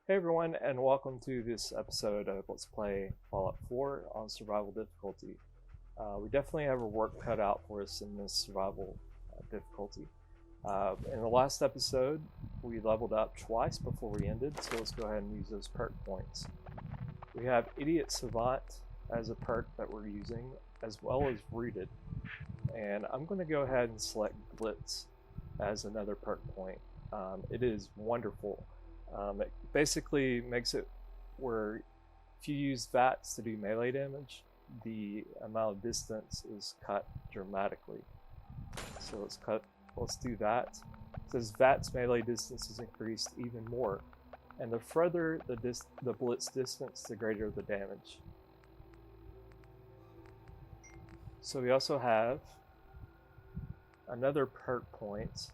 Hey everyone, and welcome to this episode of Let's Play Fallout 4 on survival difficulty. We definitely have our work cut out for us in this survival difficulty. In the last episode, we leveled up twice before we ended, so let's go ahead and use those perk points. We have Idiot Savant as a perk that we're using, as well as Rooted. And I'm going to go ahead and select Blitz as another perk point. It is wonderful. It basically makes it where if you use VATS to do melee damage, the amount of distance is cut dramatically. So let's do that. It says VATS melee distance is increased even more, and the further the blitz distance, the greater the damage. So we also have another perk point.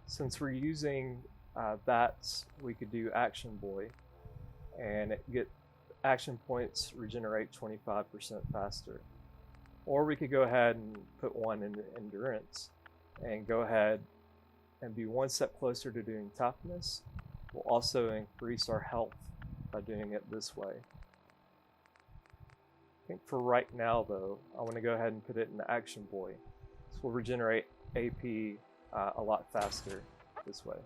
Since we're using VATS, we could do Action Boy, and get action points regenerate 25% faster. Or we could go ahead and put one in Endurance, and go ahead and be one step closer to doing Toughness. We'll also increase our health by doing it this way. I think for right now, though, I want to go ahead and put it in Action Boy. So we'll regenerate AP a lot faster this way.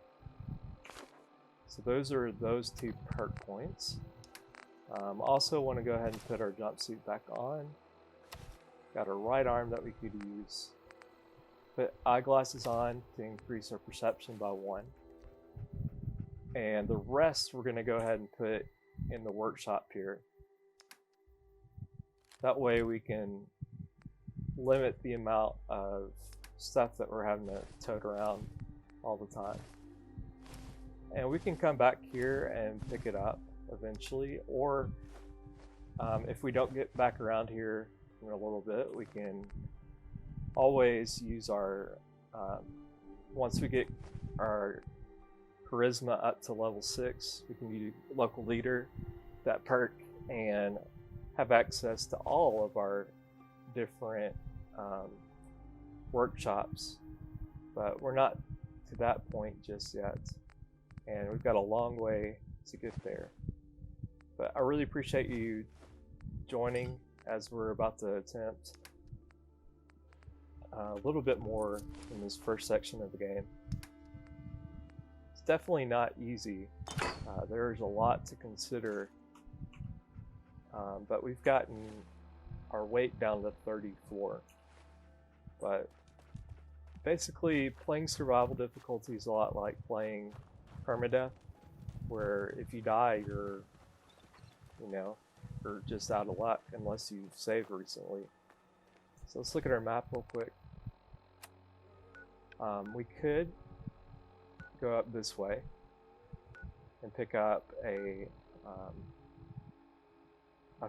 So those are those two perk points. Also want to go ahead and put our jumpsuit back on. Got our right arm that we could use. Put eyeglasses on to increase our perception by 1. And the rest we're going to go ahead and put in the workshop here. That way we can limit the amount of stuff that we're having to tote around all the time. And we can come back here and pick it up eventually, or if we don't get back around here in a little bit, we can always use our, once we get our charisma up to level 6, we can use local leader, that perk, and have access to all of our different workshops. But we're not to that point just yet. And we've got a long way to get there. But I really appreciate you joining as we're about to attempt a little bit more in this first section of the game. It's definitely not easy. There's a lot to consider, but we've gotten our weight down to 34. But basically, playing survival difficulty is a lot like playing permadeath, where if you die, you're just out of luck unless you've saved recently. So let's look at our map real quick. We could go up this way and pick up a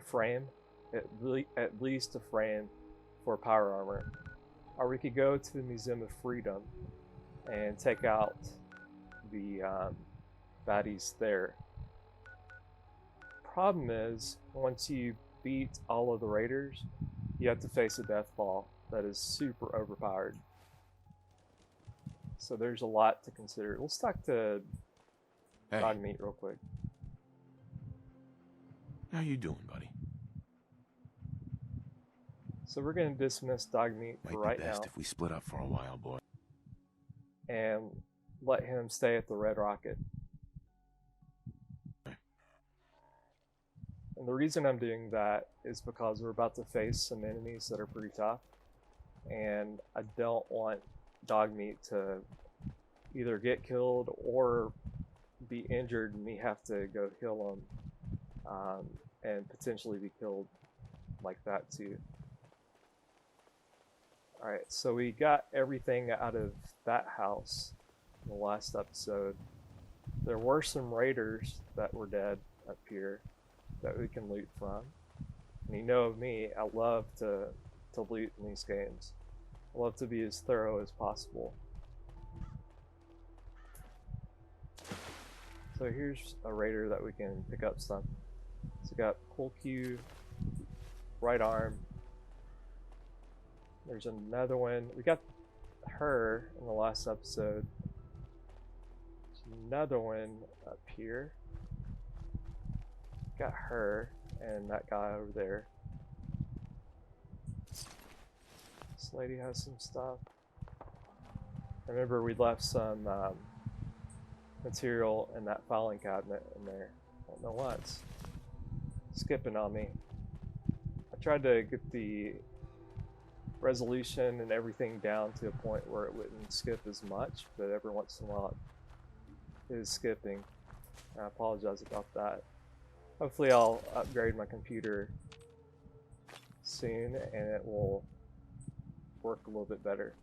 frame, at least a frame for power armor. Or we could go to the Museum of Freedom and take out the baddies there. Problem is, once you beat all of the raiders, you have to face a death ball that is super overpowered. So there's a lot to consider. Let's talk to Dogmeat real quick. How you doing, buddy? So we're going to dismiss Dogmeat for right now. Might be best if we split up for a while, boy. And let him stay at the Red Rocket. And the reason I'm doing that is because we're about to face some enemies that are pretty tough, and I don't want Dogmeat to either get killed or be injured and me have to go heal him, and potentially be killed like that too. Alright, so we got everything out of that house in the last episode. There were some raiders that were dead up here that we can loot from. And you know me, I love to loot in these games. I love to be as thorough as possible. So here's a raider that we can pick up some. So we got pull Q, right arm. There's another one. We got her in the last episode. There's another one up here. Got her and that guy over there. This lady has some stuff. Remember, we left some material in that filing cabinet in there. I don't know why it's skipping on me. I tried to get the resolution and everything down to a point where it wouldn't skip as much, but every once in a while it is skipping. I apologize about that. Hopefully I'll upgrade my computer soon and it will work a little bit better.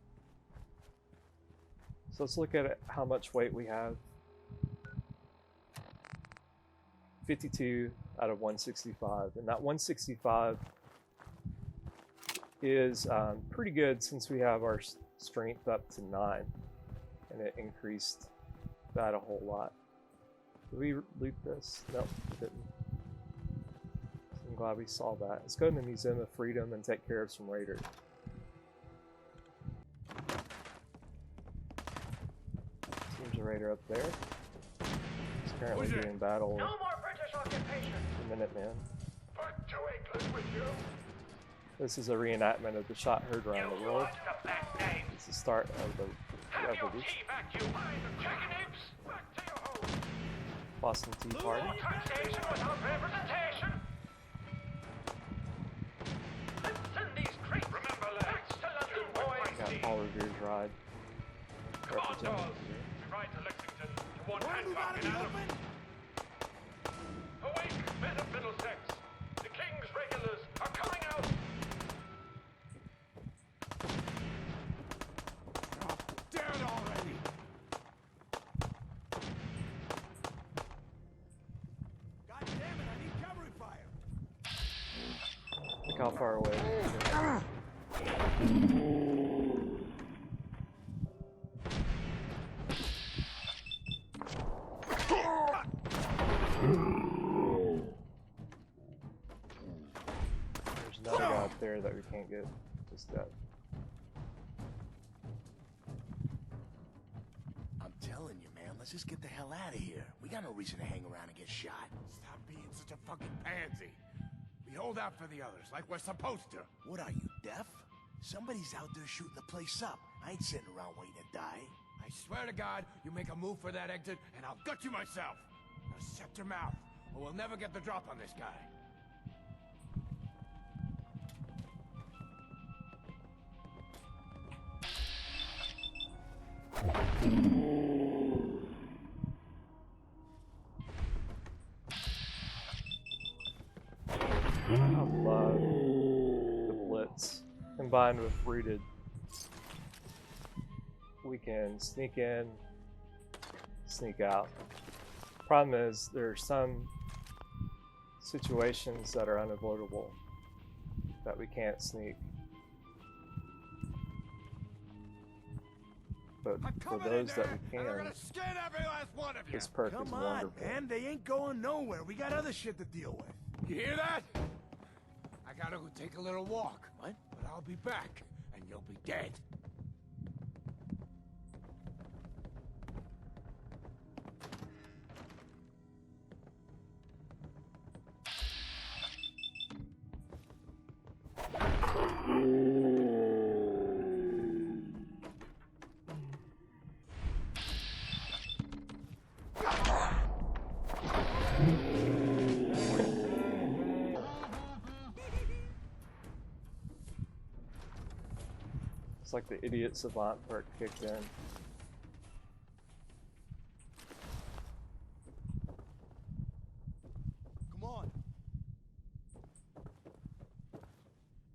So let's look at it, how much weight we have. 52 out of 165, and that 165 is pretty good since we have our strength up to 9, and it increased that a whole lot. Did we loot this? Nope, we didn't. I'm glad we saw that. Let's go to the Museum of Freedom and take care of some raiders. There's a raider up there. He's currently doing battle with the Minutemen. This is a reenactment of the shot heard around the world. It's the start of the revolution. Boston Tea Party. Got Paul Revere's ride. Representing Awake, men of Middlesex! The King's regulars are coming out! Oh, damn it already! God damn it, I need covering fire! Look how far away it is. There's another guy up there that we can't get just yet. I'm telling you, man, let's just get the hell out of here. We got no reason to hang around and get shot. Stop being such a fucking pansy. We hold out for the others, like we're supposed to. What are you, deaf? Somebody's out there shooting the place up. I ain't sitting around waiting to die. I swear to God, you make a move for that exit, and I'll gut you myself. Now shut your mouth, or we'll never get the drop on this guy. I love the Blitz combined with Rooted. We can sneak in, sneak out. Problem is, there are some situations that are unavoidable that we can't sneak. But for those that we can, this perk is Come on, wonderful. man, they ain't going nowhere. We got other shit to deal with. You hear that? I gotta go take a little walk. What? But I'll be back, and you'll be dead. It's like the idiot savant perk kicked in. Come on.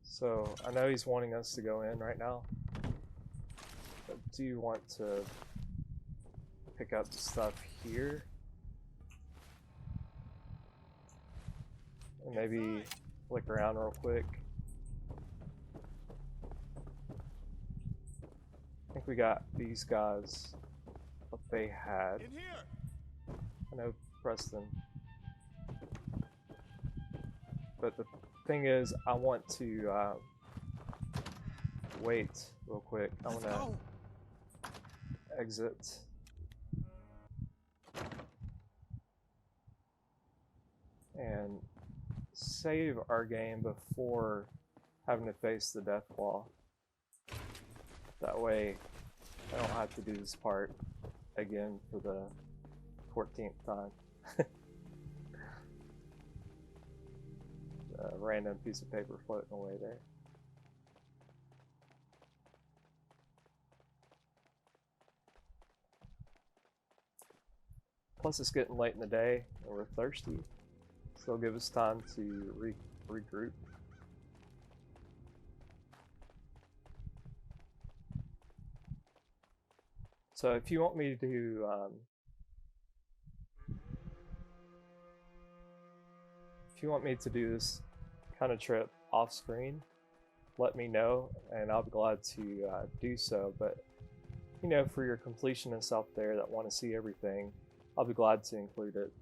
So I know he's wanting us to go in right now, but do you want to pick up stuff here? And maybe flick around real quick. I think we got these guys, what they had. In here. I know Preston. But the thing is, I want to wait real quick. I want to exit. and save our game before having to face the death claw. That way I don't have to do this part again for the 14th time. A random piece of paper floating away there. Plus it's getting late in the day and we're thirsty, so it'll give us time to regroup. So if you want me to do this kind of trip off screen, let me know and I'll be glad to do so. But you know, for your completionists out there that want to see everything, I'll be glad to include it.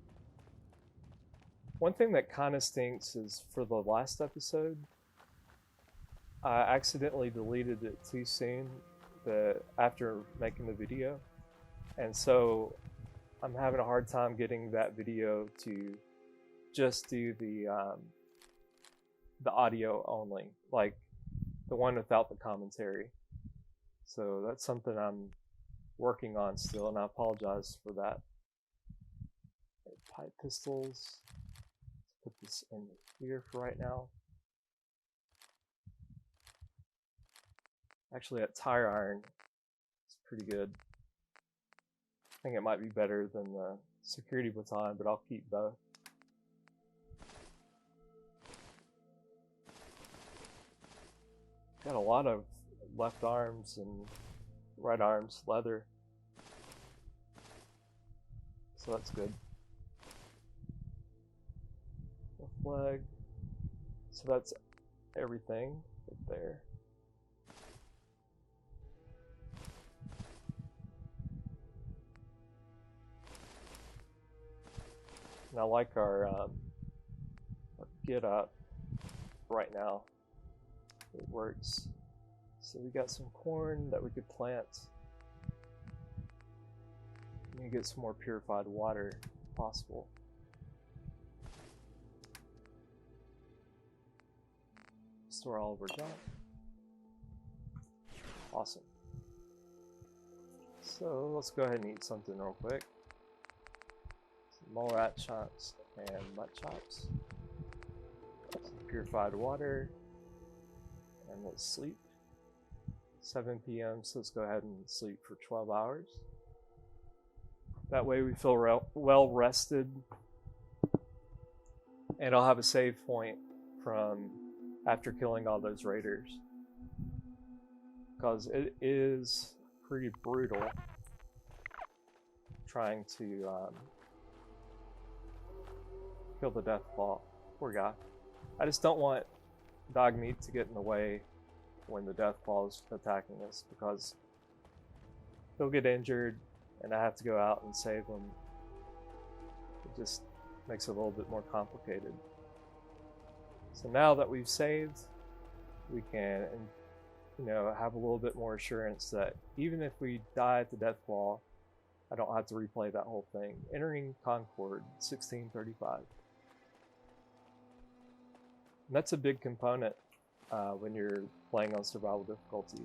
One thing that kind of stinks is for the last episode, I accidentally deleted it too soon after making the video, and so I'm having a hard time getting that video to just do the audio only, like the one without the commentary. So that's something I'm working on still, and I apologize for that. Pipe pistols. Let's put this in here for right now. Actually, that tire iron is pretty good. I think it might be better than the security baton, but I'll keep both. Got a lot of left arms and right arms leather, so that's good. The flag, so that's everything right there. And I like our get up right now. It works. So we got some corn that we could plant. We need to get some more purified water if possible. Store all of our junk. Awesome. So let's go ahead and eat something real quick. Some mole rat chunks and mutt chops. Some purified water. And let's sleep. 7 p.m. So let's go ahead and sleep for 12 hours. That way we feel well rested. And I'll have a save point from after killing all those raiders. Because it is pretty brutal trying to kill the death claw. Poor guy. I just don't want dog meat to get in the way when the death claw is attacking us, because he'll get injured and I have to go out and save him. It just makes it a little bit more complicated. So now that we've saved, we can, you know, have a little bit more assurance that even if we die at the death claw, I don't have to replay that whole thing. Entering Concord, 1635. And that's a big component when you're playing on survival difficulty.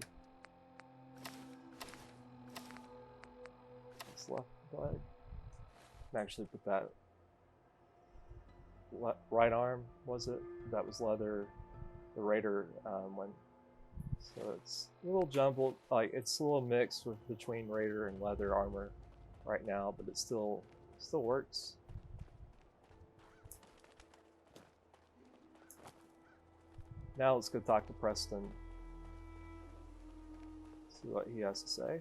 This left leg. I actually put that right arm, was it? That was leather, the raider one. So it's a little jumbled, like it's a little mixed between raider and leather armor right now, but it still works. Now let's go talk to Preston. See what he has to say.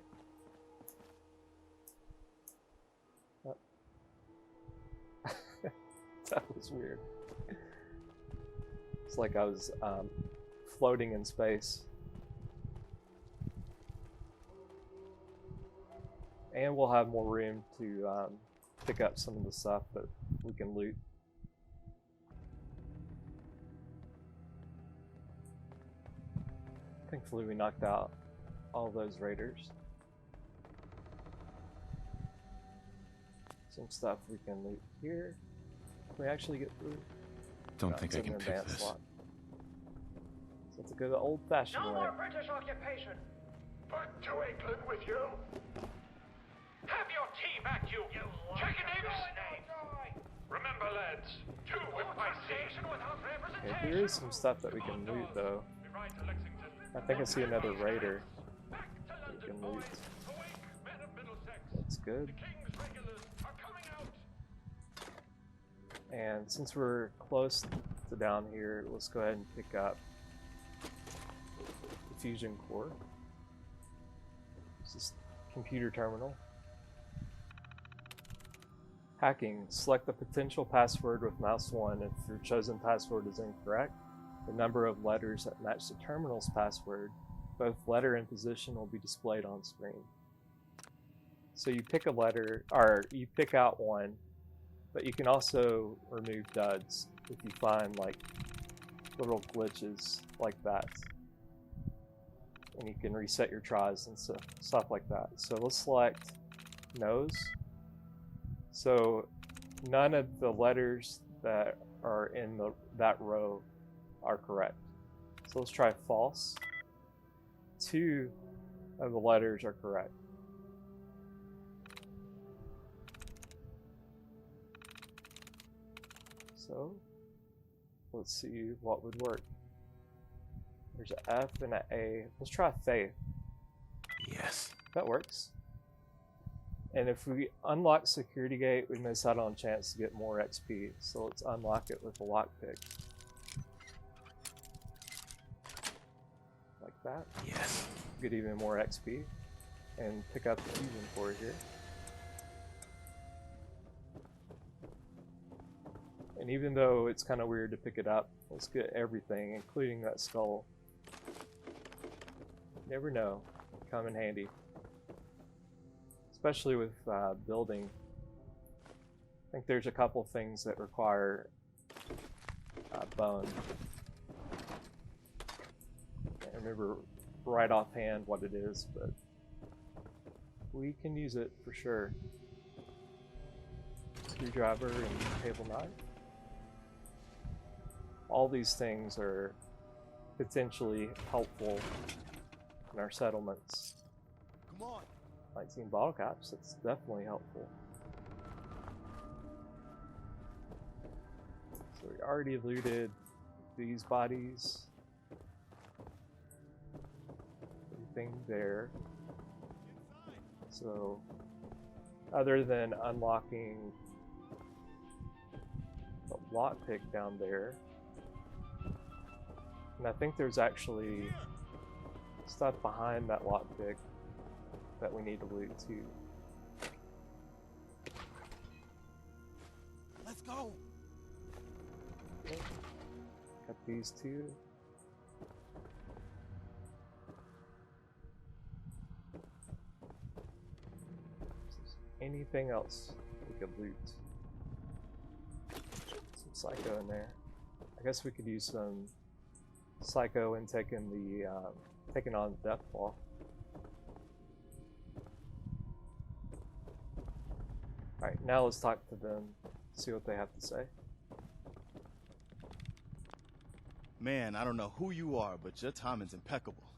Oh. That was weird. It's like I was floating in space. And we'll have more room to pick up some of the stuff that we can loot. Thankfully we knocked out all those raiders. Some stuff we can loot here. we actually get through? Don't No, think it's I in can the pick advanced this. slot. So it's a good old-fashioned No way. more British occupation. Back to England with you. Have your tea back, you chicken eggs! Remember, lads, two if I see. Okay, there is some stuff that we can loot, though. Right to Lexington. I think I see another raider. Back to London, We can boys. loot. Awake, men of Middlesex. That's good. The King's regulars are coming out. And since we're close to down here, let's go ahead and pick up the Fusion Core. This is computer terminal. Hacking. Select the potential password with mouse 1 if your chosen password is incorrect. The number of letters that match the terminal's password, both letter and position, will be displayed on screen. So you pick a letter, or you pick out one, but you can also remove duds if you find like little glitches like that. And you can reset your tries and stuff like that. So let's select nose. So none of the letters that are in that row are correct. So let's try false. 2 of the letters are correct. So let's see what would work. There's an F and an A. Let's try faith. Yes. That works. And if we unlock security gate, we miss out on a chance to get more XP. So let's unlock it with a lockpick. Like that. Yes. Get even more XP. And pick up the fusion core here. And even though it's kind of weird to pick it up, let's get everything, including that skull. Never know. Come in handy. Especially with building. I think there's a couple things that require bone. Can't remember right offhand what it is, but we can use it for sure. Screwdriver and table knife. All these things are potentially helpful in our settlements. Come on. 19 bottle caps, that's definitely helpful. So we already looted these bodies. Everything there. So, other than unlocking the lockpick down there, and I think there's actually stuff behind that lockpick that we need to loot too. Let's go. Okay. Got these two. Anything else we could loot? Some psycho in there. I guess we could use some psycho in taking on death claw. Alright, now let's talk to them, see what they have to say. Man, I don't know who you are, but your timing's impeccable.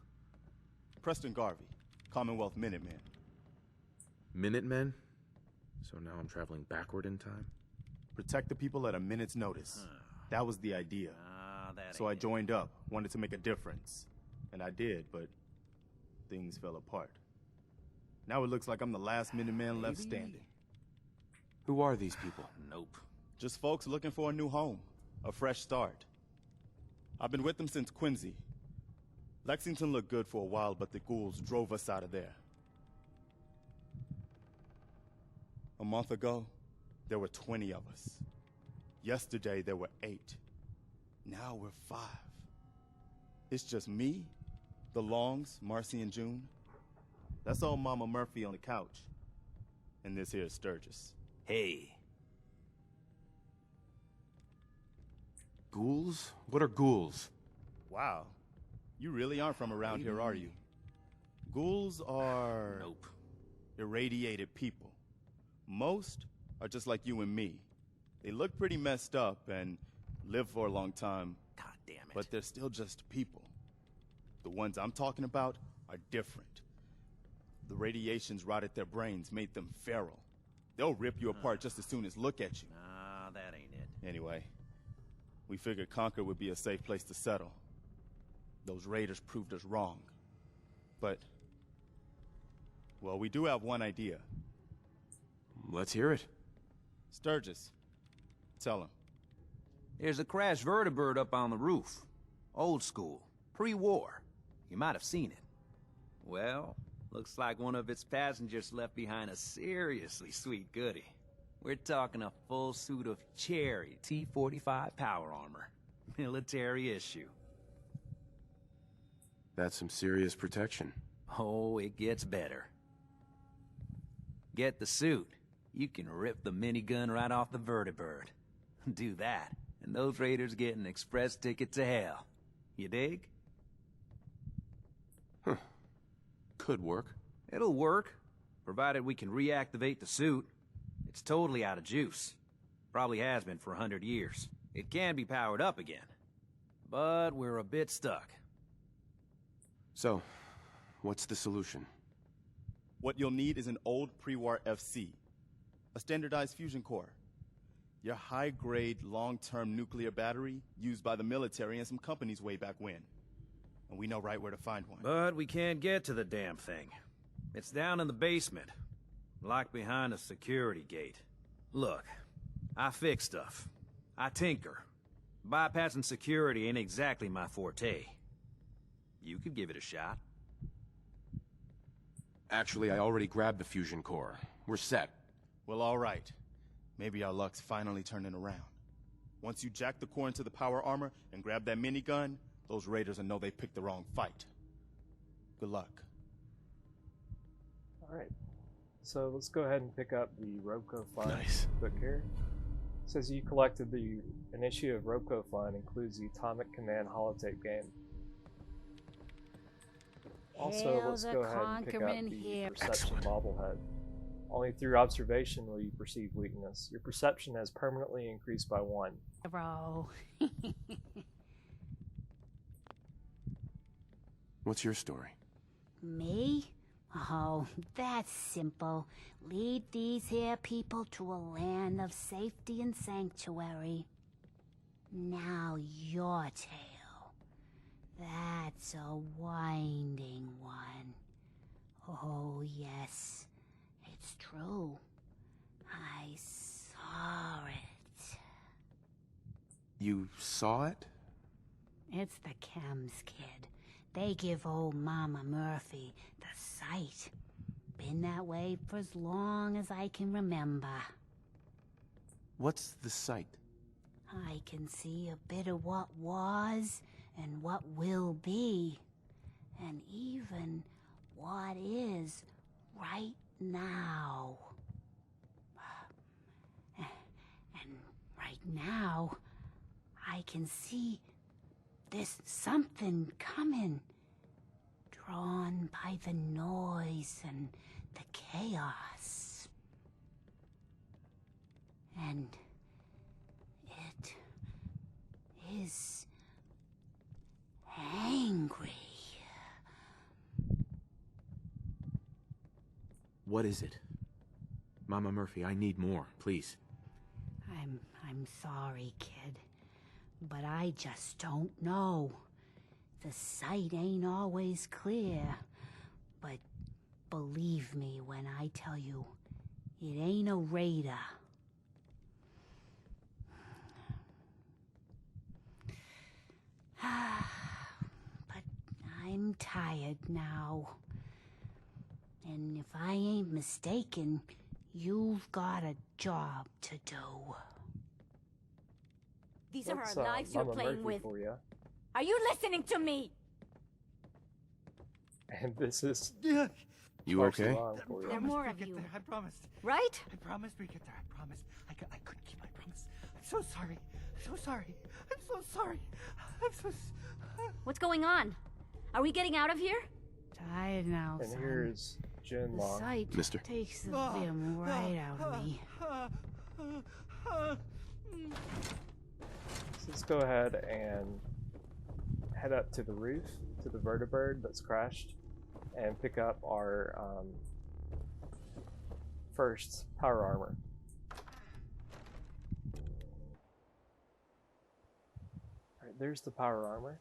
Preston Garvey, Commonwealth Minuteman. Minutemen? So now I'm traveling backward in time? Protect the people at a minute's notice. That was the idea. So I joined up, wanted to make a difference. And I did, but things fell apart. Now it looks like I'm the last Minuteman left standing. Who are these people? Nope. Just folks looking for a new home, a fresh start. I've been with them since Quincy. Lexington looked good for a while, but the ghouls drove us out of there. A month ago, there were 20 of us. Yesterday, there were 8. Now we're 5. It's just me, the Longs, Marcy and June. That's old Mama Murphy on the couch. And this here is Sturgis. Hey. Ghouls? What are ghouls? Wow. You really aren't from around here, are you? Ghouls are... Nope. irradiated people. Most are just like you and me. They look pretty messed up and live for a long time, God damn it. but they're still just people. The ones I'm talking about are different. The radiations rotted their brains, made them feral. They'll rip you apart just as soon as look at you. Nah, that ain't it. Anyway, we figured Concord would be a safe place to settle. Those raiders proved us wrong. But, well, we do have one idea. Let's hear it. Sturgis, tell him. There's a crashed vertibird up on the roof. Old school. Pre-war. You might have seen it. Well, looks like one of its passengers left behind a seriously sweet goodie. We're talking a full suit of cherry T-45 power armor. Military issue. That's some serious protection. Oh, it gets better. Get the suit. You can rip the minigun right off the vertibird. Do that, and those raiders get an express ticket to hell. You dig? Could work. It'll work, provided we can reactivate the suit. It's totally out of juice. Probably has been for 100 years. It can be powered up again. But we're a bit stuck. So, what's the solution? What you'll need is an old pre-war FC, a standardized fusion core, your high-grade, long-term nuclear battery used by the military and some companies way back when. And we know right where to find one. But we can't get to the damn thing. It's down in the basement, locked behind a security gate. Look, I fix stuff. I tinker. Bypassing security ain't exactly my forte. You could give it a shot. Actually, I already grabbed the fusion core. We're set. Well, all right. Maybe our luck's finally turning around. Once you jack the core into the power armor and grab that minigun, those raiders will know they picked the wrong fight. Good luck. Alright, so let's go ahead and pick up the Robco Fund Nice. book here. It says you collected an issue of Robco Fund, includes the Atomic Command holotape game. Also, let's go ahead and pick up the Perception bobblehead. Only through observation will you perceive weakness. Your perception has permanently increased by 1. Bro. What's your story? Me? Oh, that's simple. Lead these here people to a land of safety and sanctuary. Now your tale. That's a winding one. Oh, yes. It's true. I saw it. You saw it? It's the chems, kid. They give old Mama Murphy the sight. Been that way for as long as I can remember. What's the sight? I can see a bit of what was and what will be. And even what is right now. And right now, I can see there's something coming, drawn by the noise and the chaos. And it is angry. What is it? Mama Murphy, I need more, please. I'm sorry, kid. But I just don't know. The sight ain't always clear. But believe me when I tell you, it ain't a raider. But I'm tired now. And if I ain't mistaken, you've got a job to do. These are That's, our lives you're Mama playing Murphy with. for you. Are you listening to me? And this is You Mark's okay? alarm for you. There are more we of get you. there. I promised. Right? I promised we get there. I promised. I couldn't keep my promise. I'm so sorry. I'm so sorry. I'm so sorry. I'm so. What's going on? Are we getting out of here? Tired now, And son. here's Jin The Long. sight Mister. takes the vim right out of me. So let's go ahead and head up to the roof, to the vertibird that's crashed, and pick up our first power armor. Alright, there's the power armor.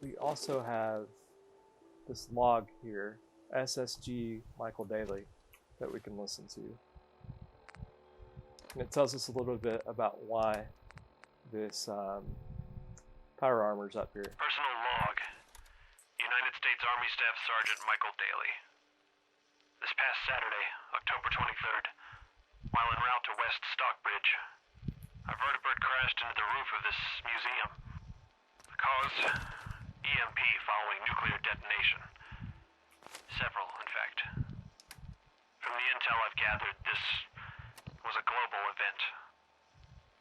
We also have this log here, SSG Michael Daly, that we can listen to. And it tells us a little bit about why this power armor's up here. Personal log. United States Army Staff Sergeant Michael Daly. This past Saturday, October 23rd, while en route to West Stockbridge, a vertibird crashed into the roof of this museum. The cause? EMP following nuclear detonation. Several, in fact. From the intel I've gathered, this was a global event.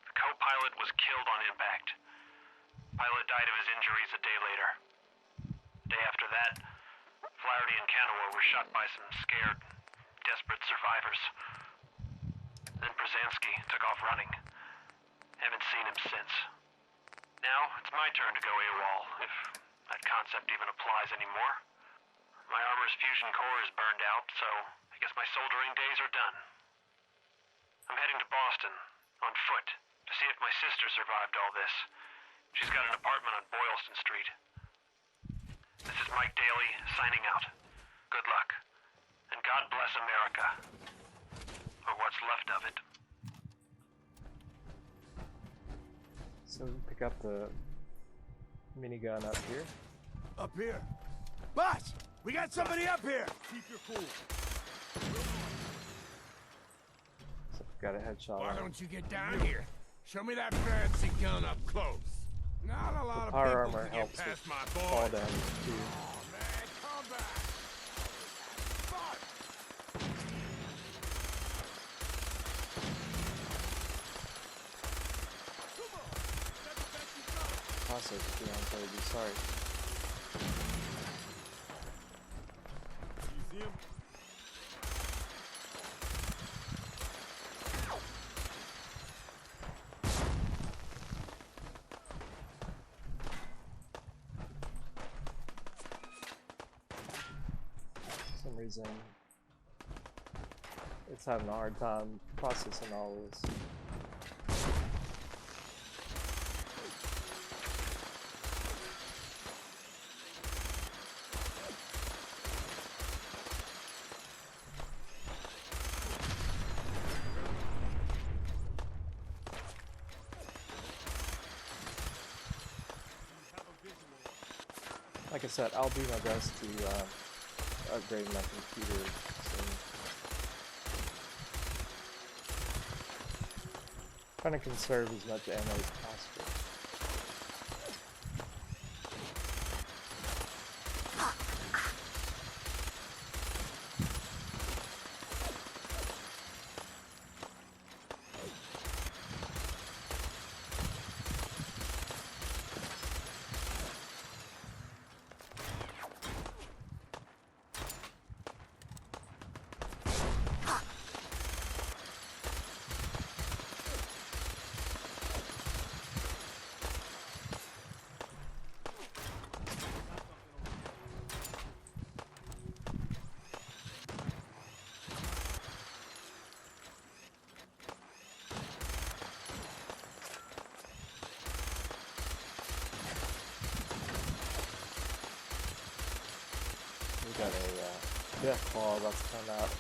The co-pilot was killed on impact. Pilot died of his injuries a day later. The day after that, Flaherty and Canaway were shot by some scared, desperate survivors. Then Brzezinski took off running. Haven't seen him since. Now, it's my turn to go AWOL, if that concept even applies anymore. My armor's fusion core is burned out, so I guess my soldering days are done. I'm heading to Boston, on foot, to see if my sister survived all this. She's got an apartment on Boylston Street. This is Mike Daly, signing out. Good luck. And God bless America. Or what's left of it. So we pick up the minigun up here. Up here. Boss! We got somebody up here! Keep your cool. So we've got a headshot Why on don't you get down here? Show me that fancy gun up close. Not a lot of power people armor can get helps past with my fall boy. damage too. Oh man, come back! Fuck! Come on! That's the best you got! Process if you're on Kirby, sorry. You see him? For some reason, it's having a hard time processing all this. Like I said, I'll do my best to upgrade my computer soon. Trying to conserve as much ammo as possible. We got a death claw about to come out.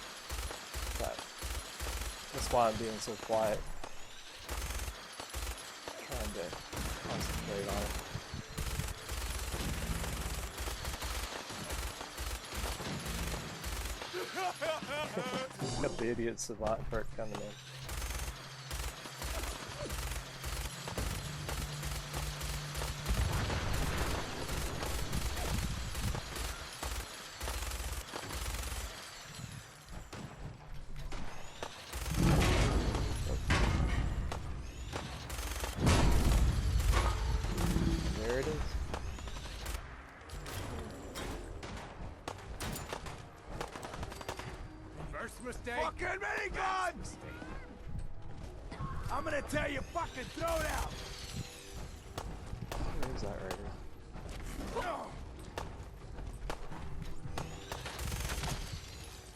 That's why I'm being so quiet. Trying to concentrate on it. Got the idiot savant perk coming in. There it is. First mistake. Fucking miniguns! I'm gonna tell you fucking throw it out! Where is that right here?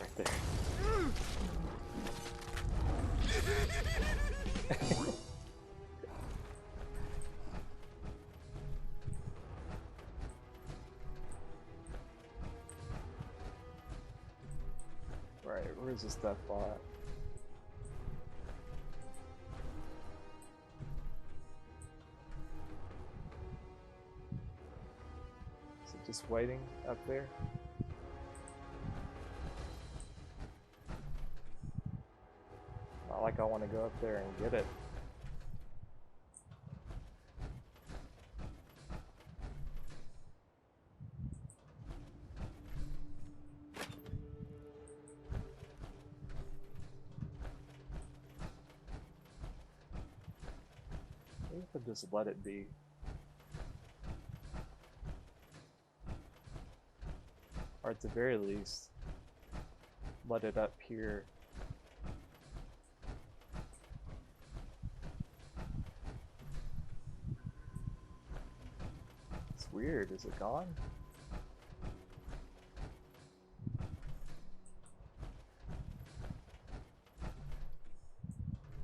Right there. Right, where's this death ball at? Is it just waiting up there? Not like I want to go up there and get it. Maybe if I just let it be. Or at the very least, let it up here. It's weird, is it gone?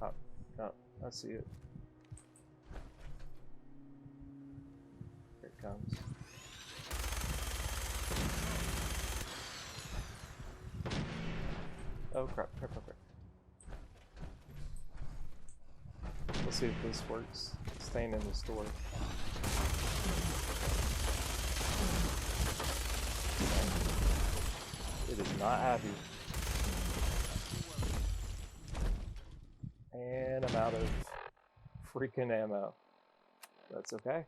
Oh, oh, I see it. Here it comes. Oh crap, crap, crap, crap. Let's see if this works. Staying in the store. It is not happy. And I'm out of freaking ammo. That's okay.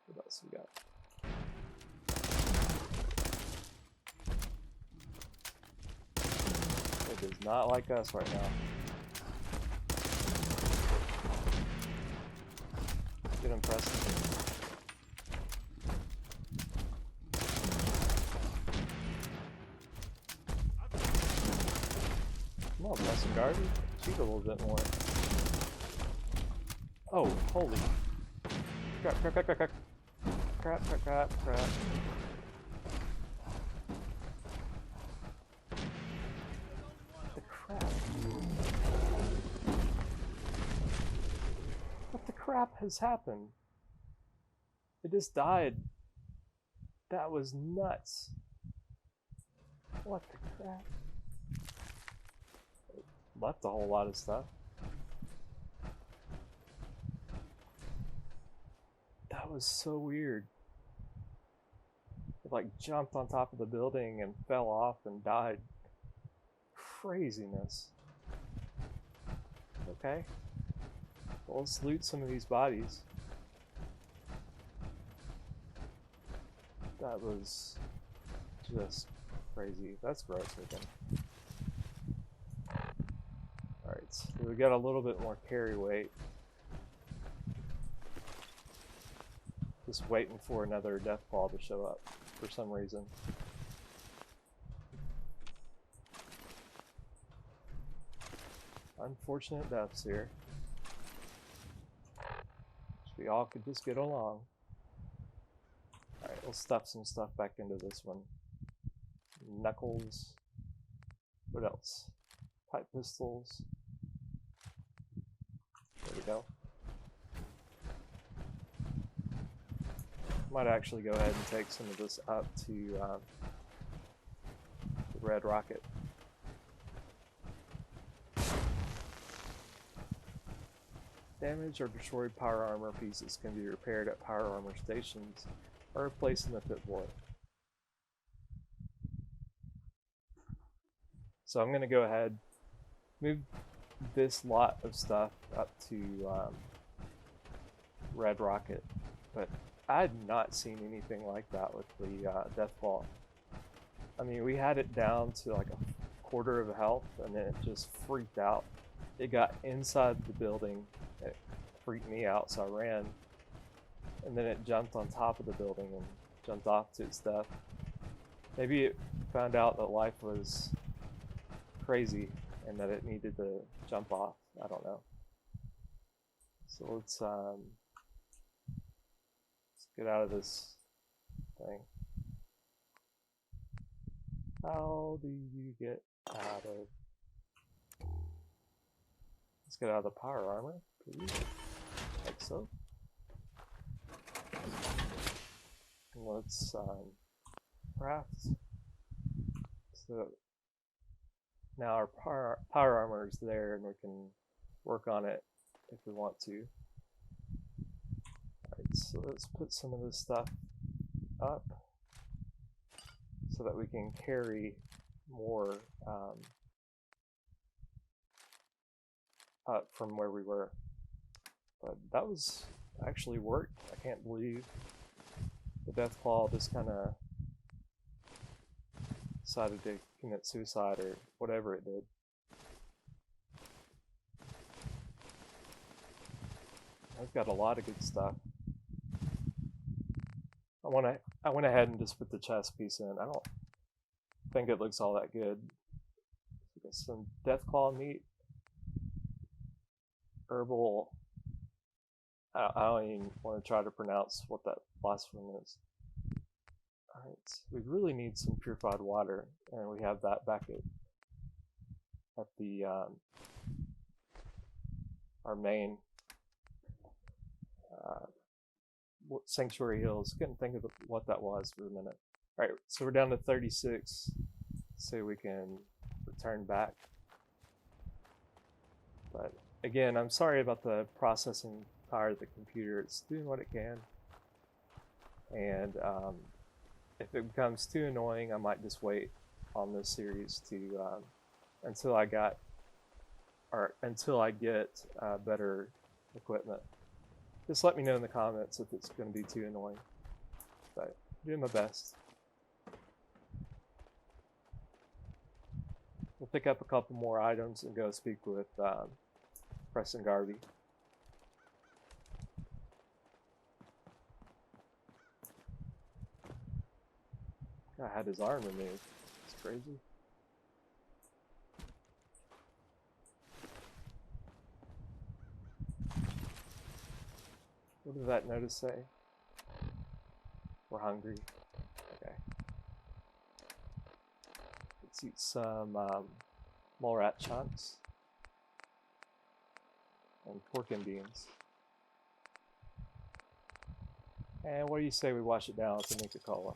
What else we got? It is not like us right now. Get him, Preston. Come on, Preston Garvey. Shoot a little bit more. Oh, holy. Crap, crap, crap, crap, crap. Crap, crap, crap, crap. What the crap has happened? It just died. That was nuts. What the crap? It left a whole lot of stuff. That was so weird. It like jumped on top of the building and fell off and died. Craziness. Okay. Well, let's loot some of these bodies. That was just crazy. That's gross looking. Alright, so we got a little bit more carry weight. Just waiting for another death ball to show up for some reason. Unfortunate deaths here. Wish we all could just get along. Alright, we'll stuff some stuff back into this one. Knuckles. What else? Pipe pistols. There we go. Might actually go ahead and take some of this up to the Red Rocket. Damaged or destroyed power armor pieces can be repaired at power armor stations or replaced in the pit board. So I'm going to go ahead, move this lot of stuff up to Red Rocket, but I had not seen anything like that with the Death Ball. I mean, we had it down to like a quarter of health and then it just freaked out. It got inside the building, it freaked me out, so I ran, and then it jumped on top of the building and jumped off to its death. Maybe it found out that life was crazy and that it needed to jump off. I don't know. So let's get out of this thing. How do you get out of... Let's get out of the power armor, please. Like so. And let's craft. So now our power armor is there, and we can work on it if we want to. Alright, so let's put some of this stuff up so that we can carry more up from where we were. But that was actually worked. I can't believe the Deathclaw just kind of decided to commit suicide or whatever it did. I've got a lot of good stuff. I went ahead and just put the chest piece in. I don't think it looks all that good. Got some Deathclaw meat, herbal. I don't even want to try to pronounce what that last one is. Alright, we really need some purified water, and we have that back at the our main Sanctuary Hills. Couldn't think of what that was for a minute. Alright, so we're down to 36. So we can return back. But again, I'm sorry about the processing power of the computer. It's doing what it can. And if it becomes too annoying, I might just wait on this series to until I get better equipment. Just let me know in the comments if it's going to be too annoying. But I'm doing my best. We'll pick up a couple more items and go speak with Preston Garvey. I had his arm removed. It's crazy. What did that notice say? We're hungry. Okay. Let's eat some mole rat chunks and pork and beans. And what do you say we wash it down with the Nuka-Cola?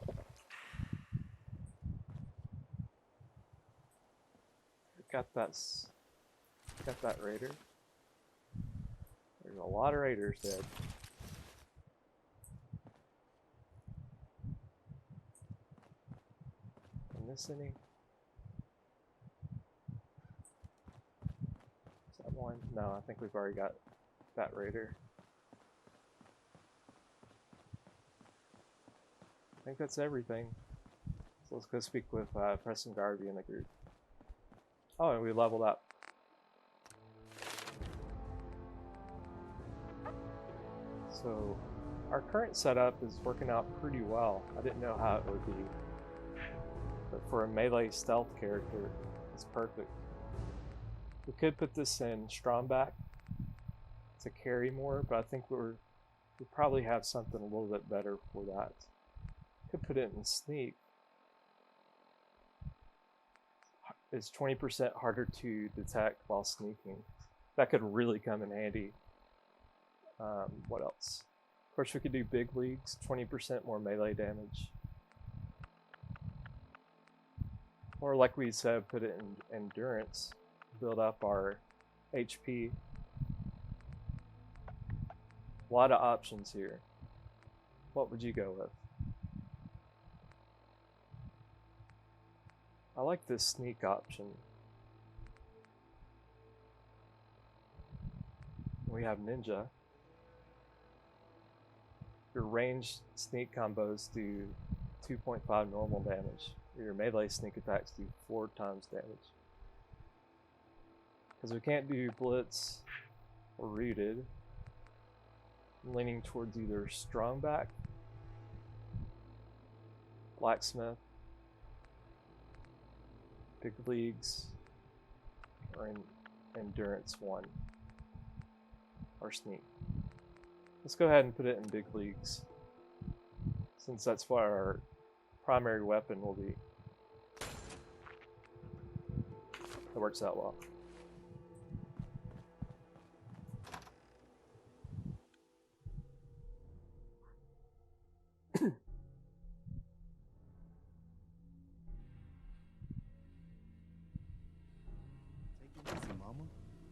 Got that raider. There's a lot of raiders dead. Miss any? Is that one? No, I think we've already got that raider. I think that's everything. So let's go speak with Preston Garvey in the group. Oh, and we leveled up. So our current setup is working out pretty well. I didn't know how it would be. But for a melee stealth character, it's perfect. We could put this in Stromback to carry more, but I think we probably have something a little bit better for that. Could put it in Sneak. It's 20% harder to detect while sneaking. That could really come in handy. What else? Of course, we could do Big Leagues, 20% more melee damage. Or like we said, put it in Endurance, build up our HP. A lot of options here. What would you go with? I like this Sneak option. We have Ninja. Your ranged sneak combos do 2.5 normal damage. Your melee sneak attacks do 4 times damage. Because we can't do Blitz or Rooted, I'm leaning towards either Strongback, Blacksmith, Big Leagues, or in endurance 1 or sneak. Let's go ahead and put it in big leagues, since that's what our primary weapon will be. That works out well. Take it easy, Mama.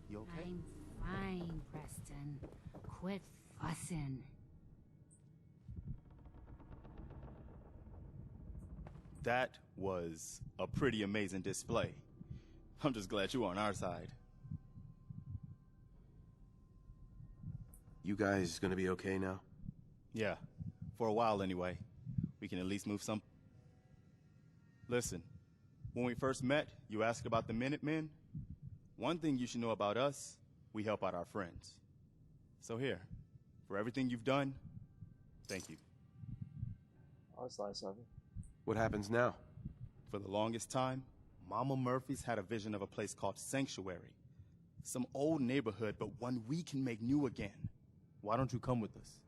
You okay? I'm fine, Preston. Quit fussing. That was a pretty amazing display. I'm just glad you're on our side. You guys gonna be okay now? Yeah, for a while anyway. We can at least move some. Listen, when we first met, you asked about the Minutemen. One thing you should know about us, we help out our friends. So here, for everything you've done, thank you. Oh, that's nice of you. What happens now? For the longest time, Mama Murphy's had a vision of a place called Sanctuary. Some old neighborhood, but one we can make new again. Why don't you come with us?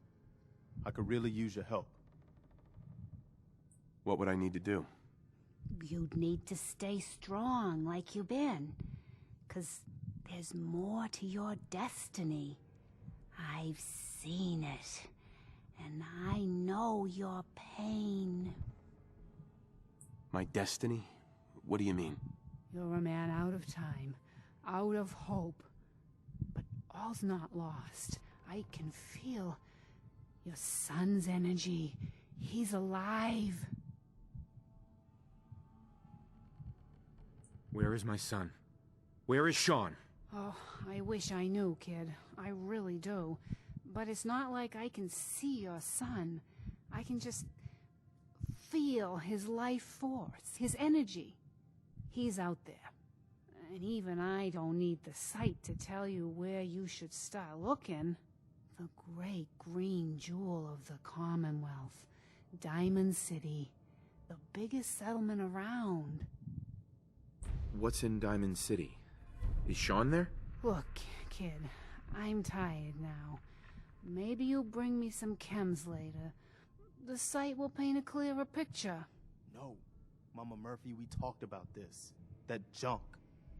I could really use your help. What would I need to do? You'd need to stay strong like you've been. 'Cause there's more to your destiny. I've seen it. And I know your pain. My destiny? What do you mean? You're a man out of time, out of hope. But all's not lost. I can feel your son's energy. He's alive. Where is my son? Where is Sean? Oh, I wish I knew, kid. I really do. But it's not like I can see your son. I can just feel his life force, his energy. He's out there. And even I don't need the sight to tell you where you should start looking. The great green jewel of the Commonwealth. Diamond City. The biggest settlement around. What's in Diamond City? Is Sean there? Look, kid, I'm tired now. Maybe you'll bring me some chems later. The sight will paint a clearer picture. No, Mama Murphy, we talked about this. That junk.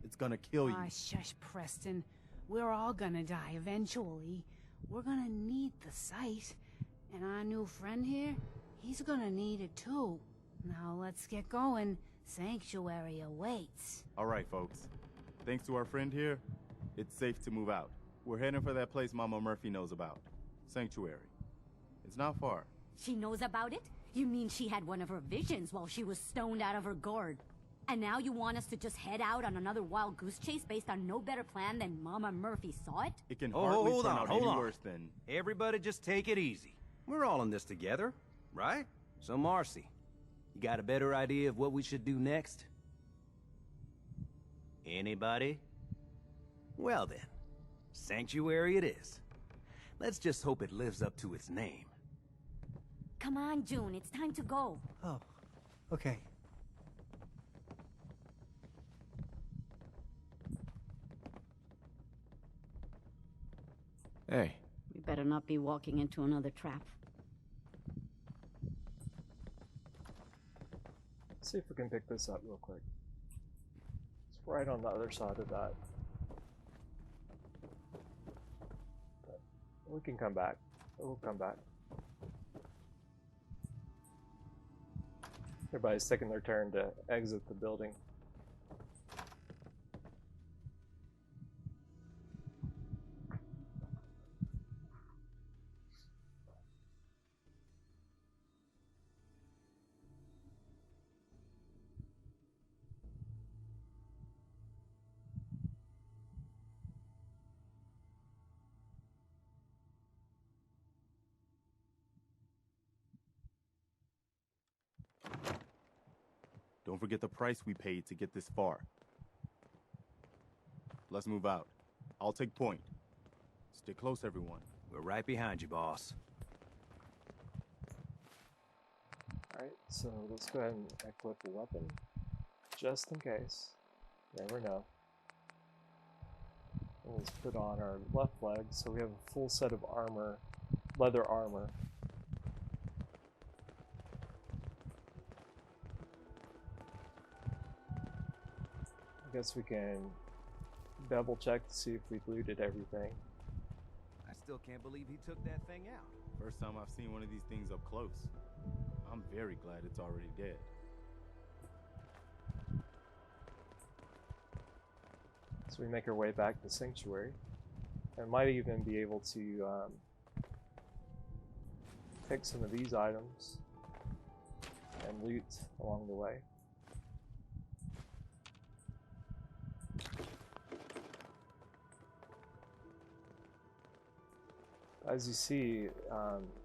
It's gonna kill you. Ah, shush, Preston. We're all gonna die eventually. We're gonna need the sight. And our new friend here, he's gonna need it too. Now let's get going. Sanctuary awaits. All right, folks. Thanks to our friend here, it's safe to move out. We're heading for that place Mama Murphy knows about. Sanctuary. It's not far. She knows about it? You mean she had one of her visions while she was stoned out of her gourd? And now you want us to just head out on another wild goose chase based on no better plan than Mama Murphy saw it? It can hardly hold turn on, out hold any on. worse than... Everybody just take it easy. We're all in this together, right? So Marcy, you got a better idea of what we should do next? Anybody? Well then, Sanctuary it is. Let's just hope it lives up to its name. Come on, June, it's time to go. Oh, okay. Hey, We better not be walking into another trap. Let's see if we can pick this up real quick. It's right on the other side of that. But we can come back. We'll come back. Everybody's taking their turn to exit the building. Don't forget the price we paid to get this far. Let's move out. I'll take point. Stay close, everyone. We're right behind you, boss. Alright, so let's go ahead and equip a weapon. Just in case. Never know. Let's put on our left leg so we have a full set of armor, leather armor. I guess we can double check to see if we've looted everything. I still can't believe he took that thing out. First time I've seen one of these things up close. I'm very glad it's already dead. So we make our way back to Sanctuary. And might even be able to pick some of these items and loot along the way. As you see,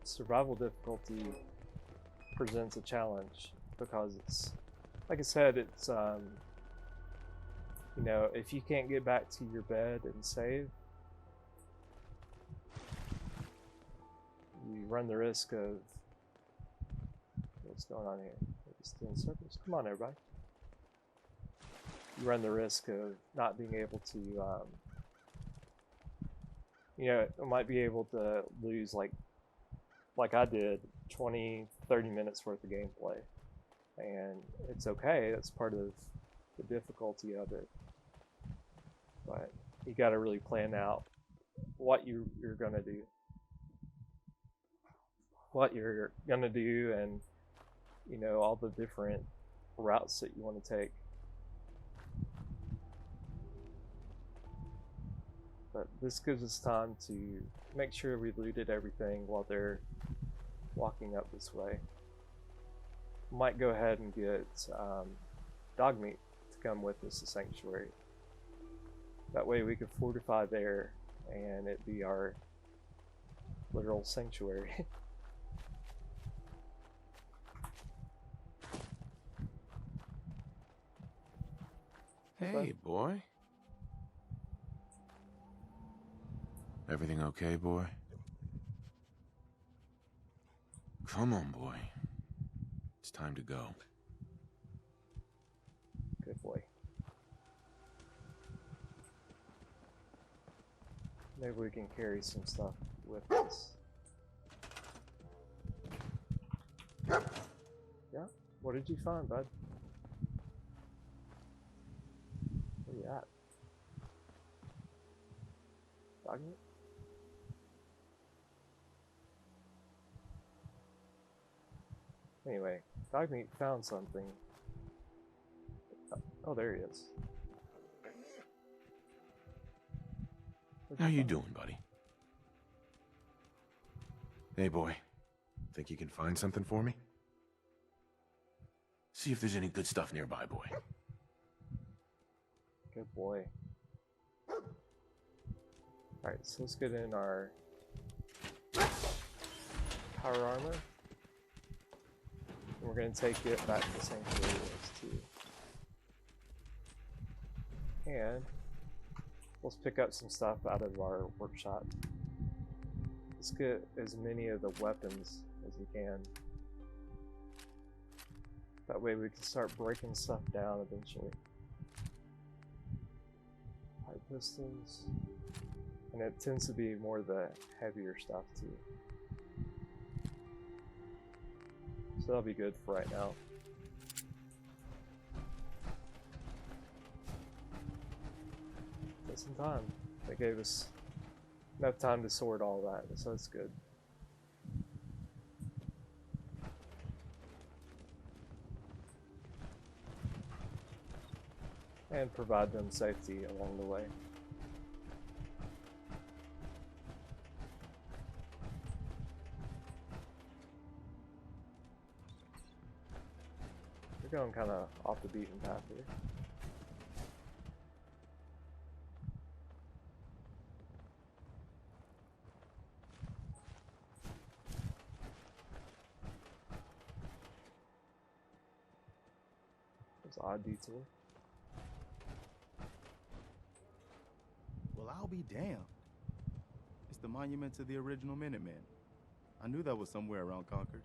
survival difficulty presents a challenge because it's, like I said, it's, you know, if you can't get back to your bed and save, you run the risk of, what's going on here? We're just doing circles. Come on, everybody. You run the risk of not being able to, you know, I might be able to lose like I did 20, 30 minutes worth of gameplay. And it's okay, that's part of the difficulty of it. But you gotta really plan out what you're gonna do. What you're gonna do and, you know, all the different routes that you want to take. But this gives us time to make sure we looted everything while they're walking up this way. Might go ahead and get dog meat to come with us to Sanctuary. That way we could fortify there and it be our literal sanctuary. Hey, boy. Everything okay, boy? Come on, boy. It's time to go. Good boy. Maybe we can carry some stuff with us. Yeah? What did you find, bud? Where you at? Dogging it? Anyway, Dogmeat found something. Oh, there he is. How you doing, buddy? Hey, boy. Think you can find something for me? See if there's any good stuff nearby, boy. Good boy. Alright, so let's get in our power armor. And we're going to take it back to Sanctuary too. And let's pick up some stuff out of our workshop. Let's get as many of the weapons as we can. That way we can start breaking stuff down eventually. Pipe pistols. And it tends to be more the heavier stuff too. So that'll be good for right now. Just in time. They gave us enough time to sort all that, so that's good. And provide them safety along the way. We're going kind of off the beaten path here. There's an odd detour. Well, I'll be damned. It's the monument to the original Minutemen. I knew that was somewhere around Concord.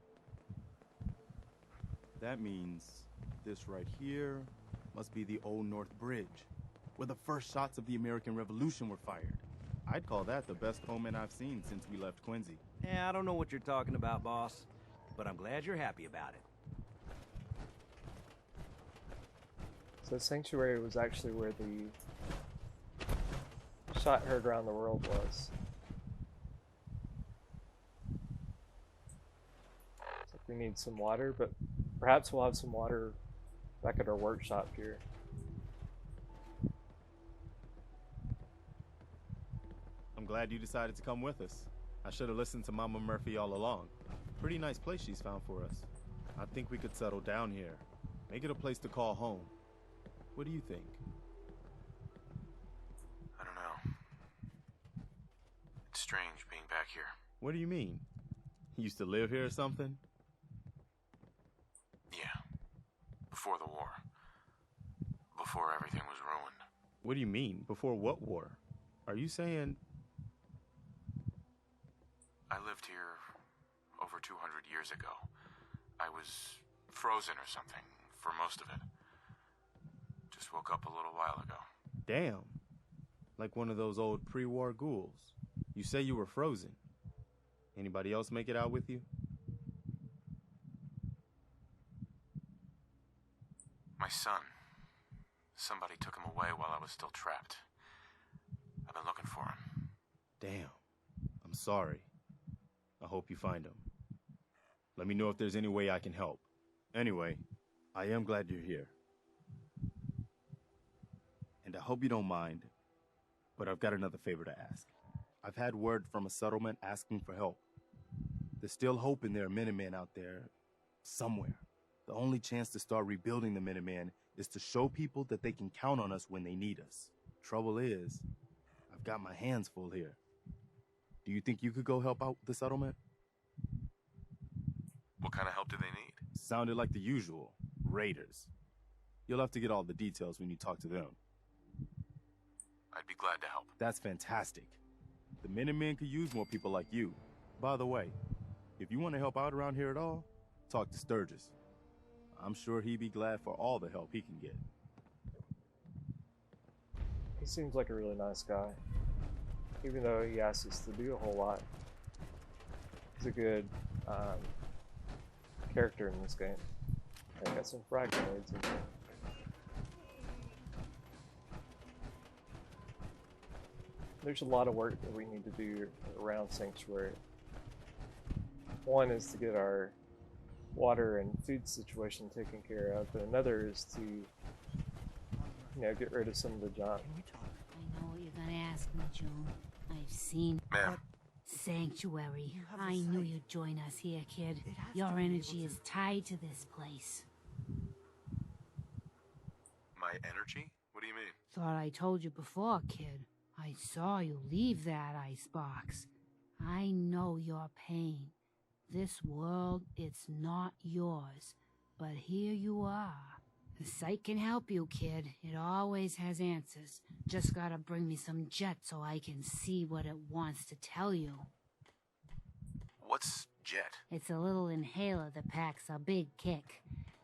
That means this right here must be the Old North Bridge. where the first shots of the American Revolution were fired. I'd call that the best omen I've seen since we left Quincy. Yeah, I don't know what you're talking about, boss. But I'm glad you're happy about it. So Sanctuary was actually where the shot heard around the world was. Looks like we need some water, but perhaps we'll have some water back at our workshop here. I'm glad you decided to come with us. I should have listened to Mama Murphy all along. Pretty nice place she's found for us. I think we could settle down here. Make it a place to call home. What do you think? I don't know. It's strange being back here. What do you mean? You used to live here or something? Yeah. Before the war. Before everything was ruined. What do you mean? Before what war? Are you saying... I lived here over 200 years ago. I was frozen or something for most of it. Just woke up a little while ago. Damn. Like one of those old pre-war ghouls. You say you were frozen. Anybody else make it out with you? My son. Somebody took him away while I was still trapped. I've been looking for him. Damn. I'm sorry. I hope you find him. Let me know if there's any way I can help. Anyway, I am glad you're here. And I hope you don't mind, but I've got another favor to ask. I've had word from a settlement asking for help. There's still hope in there are Minutemen out there somewhere. The only chance to start rebuilding the Minutemen is to show people that they can count on us when they need us. Trouble is, I've got my hands full here. Do you think you could go help out the settlement? What kind of help do they need? Sounded like the usual. Raiders. You'll have to get all the details when you talk to them. I'd be glad to help. That's fantastic. The Minutemen could use more people like you. By the way, if you want to help out around here at all, talk to Sturgis. I'm sure he'd be glad for all the help he can get. He seems like a really nice guy. Even though he asks us to do a whole lot. He's a good character in this game. I got some frag grenades in there. There's a lot of work that we need to do around Sanctuary. One is to get our water and food situation taken care of, but another is to, get rid of some of the junk. I know what you're gonna ask me, June. I've seen... Ma'am. Sanctuary. have the I knew sight. you'd join us here, kid. It has Your to be able energy to- is tied to this place. My energy? What do you mean? Thought I told you before, kid. I saw you leave that icebox. I know your pain. This world, it's not yours. But here you are. The site can help you, kid. It always has answers. Just gotta bring me some jet so I can see what it wants to tell you. What's jet? It's a little inhaler that packs a big kick.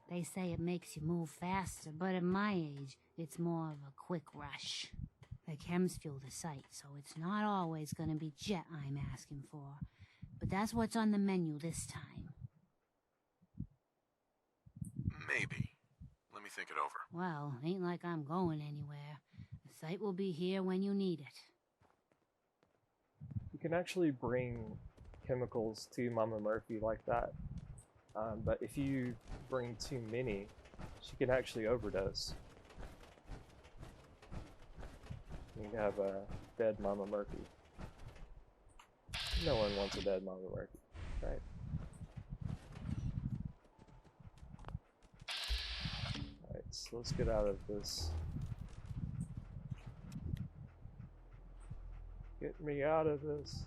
They say it makes you move faster, but at my age, it's more of a quick rush. The chems fuel the site, so it's not always gonna be jet I'm asking for. But that's what's on the menu this time. Maybe. Let me think it over. Well, ain't like I'm going anywhere. The site will be here when you need it. You can actually bring chemicals to Mama Murphy like that. But if you bring too many, she can actually overdose. You can have a dead Mama Murphy. No one wants a dead Mama Murphy, right? Alright, so let's get out of this. Get me out of this.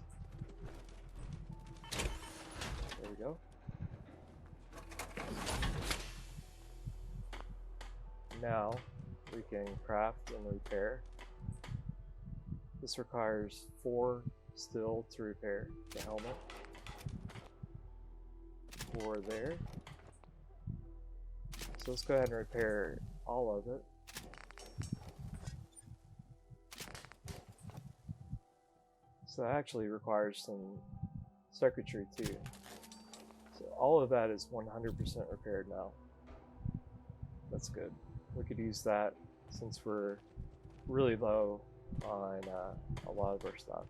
There we go. Now we can craft and repair. This requires 4 steel to repair the helmet. 4 there. So let's go ahead and repair all of it. So it actually requires some circuitry too. So all of that is 100% repaired now. That's good. We could use that since we're really low on a lot of our stuff.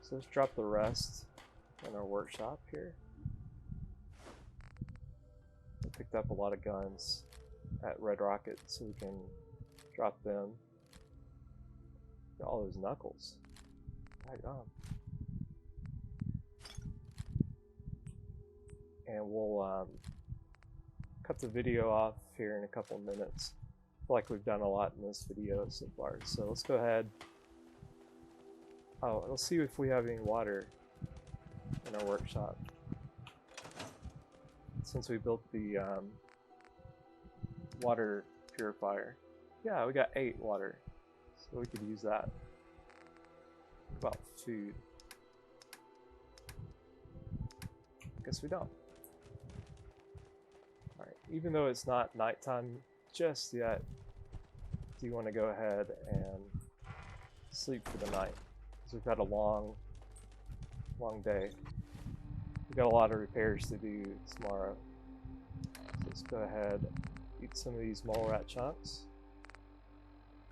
So let's drop the rest in our workshop here. We picked up a lot of guns at Red Rocket, so we can drop them. Got all those knuckles. Right on. And we'll cut the video off here in a couple of minutes. I feel like we've done a lot in this video so far, so let's go ahead. Oh, let's see if we have any water in our workshop. Since we built the water purifier. Yeah, we got 8 water, so we could use that. About food. Guess we don't. Alright, even though it's not nighttime just yet, do you want to go ahead and sleep for the night? Because we've had a long day. We've got a lot of repairs to do tomorrow. So let's go ahead, eat some of these mole rat chunks.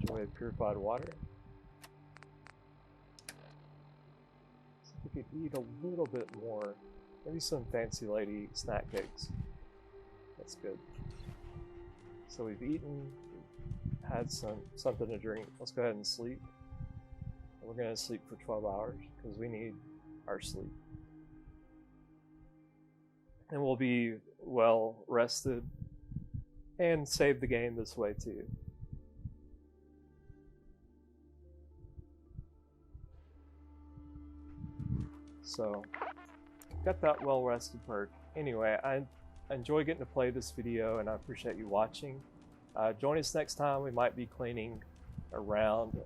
Enjoy the purified water. So we could eat a little bit more. Maybe some fancy lady snack cakes. That's good. So we've eaten, had something to drink. Let's go ahead and sleep. We're going to sleep for 12 hours because we need our sleep. And we'll be well rested and save the game this way too. So, got that well rested perk. Anyway, I enjoy getting to play this video and I appreciate you watching. Join us next time. We might be cleaning around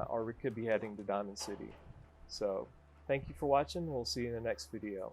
or we could be heading to Diamond City. So, thank you for watching. We'll see you in the next video.